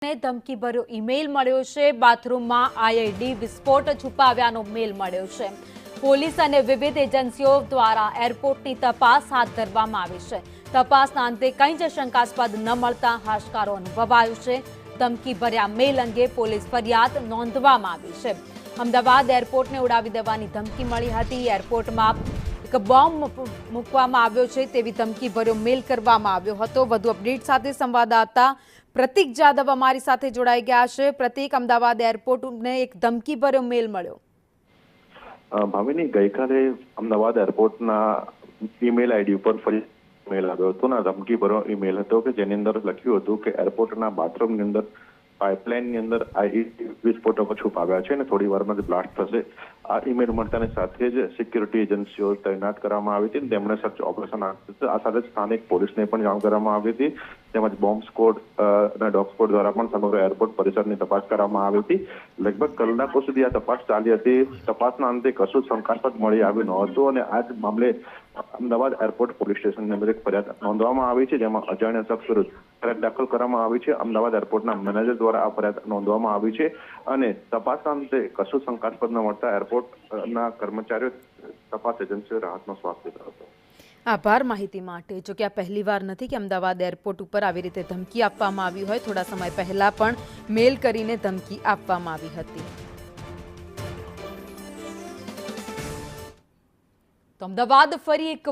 ને ધમકીભર્યો ઈમેલ મળ્યો છે। બાથરૂમમાં આઈઈડી વિસ્ફોટ છુપાવ્યાનો મેલ મળ્યો છે। પોલીસ અને વિવિધ એજન્સીઓ દ્વારા એરપોર્ટની તપાસ હાથ ધરવામાં આવી છે। તપાસના અંતે કંઈ જ શંકાસ્પદ ન મળતા હાશકારો અનુભવાયો છે। ધમકીભર્યા મેલ અંગે પોલીસ ફરિયાદ નોંધવામાં આવી છે। અમદાવાદ એરપોર્ટને ઉડાવી દેવાની ધમકી મળી હતી। એરપોર્ટમાં એક બોમ્બ મૂકવામાં આવ્યો છે તેવી ધમકીભર્યો મેલ કરવામાં આવ્યો હતો। વધુ અપડેટ સાથે સંવાદદાતા પ્રતીક જાદવ અમારી સાથે જોડાઈ ગયા છે। પ્રતીક, અમદાવાદ એરપોર્ટને એક ધમકીભર્યો મેલ મળ્યો। ભાવિની, ગઈકાલે અમદાવાદ એરપોર્ટના ઈમેલ આઈડી ઉપર ફરી મેલ આવ્યો હતો ને ધમકીભર્યો ઈમેલ હતો કે જેની અંદર લખ્યું હતું કે એરપોર્ટના બાથરૂમની અંદર પાઇપલાઇનની અંદર આઈઈડી વિસ્ફોટકો છુપાવ્યા છે અને થોડી વારમાં જ બ્લાસ્ટ થશે। આ ઈમેલ મળતાની સાથે જ સિક્યુરિટી એજન્સીઓ તૈનાત કરવામાં આવી હતી। તેમણે સર્ચ ઓપરેશન આ સાથે સ્થાનિક પોલીસને પણ જાણ કરવામાં આવી હતી। તેમજ બોમ્બ સ્ક્વોડ અને ડોગ સ્ક્વોડ દ્વારા પણ સમગ્ર એરપોર્ટ પરિસરની તપાસ કરવામાં આવી હતી। લગભગ કલાકો સુધી આ તપાસ ચાલી હતી। તપાસના અંતે કશું શંકાસ્પદ મળી આવ્યું નહોતું અને આ જ મામલે અમદાવાદ એરપોર્ટ પોલીસ સ્ટેશનની અંદર એક ફરિયાદ નોંધવામાં આવી છે, જેમાં અજાણ્યા શખ્સ વિરુદ્ધ ફરિયાદ દાખલ કરવામાં આવી છે। અમદાવાદ એરપોર્ટના મેનેજર દ્વારા આ ફરિયાદ નોંધવામાં આવી છે અને તપાસના અંતે કશું શંકાસ્પદ ન મળતા એરપોર્ટના કર્મચારીઓ તપાસ એજન્સીઓ રાહતનો શ્વાસ લીધો હતો। આભાર માહિતી માટે। જો કે આ પહેલીવાર નથી કે અમદાવાદ એરપોર્ટ ઉપર આવી રીતે ધમકી આપવામાં આવી હોય। થોડા સમય પહેલા પણ મેલ કરીને ધમકી આપવામાં આવી હતી। તો અમદાવાદ ફરી એક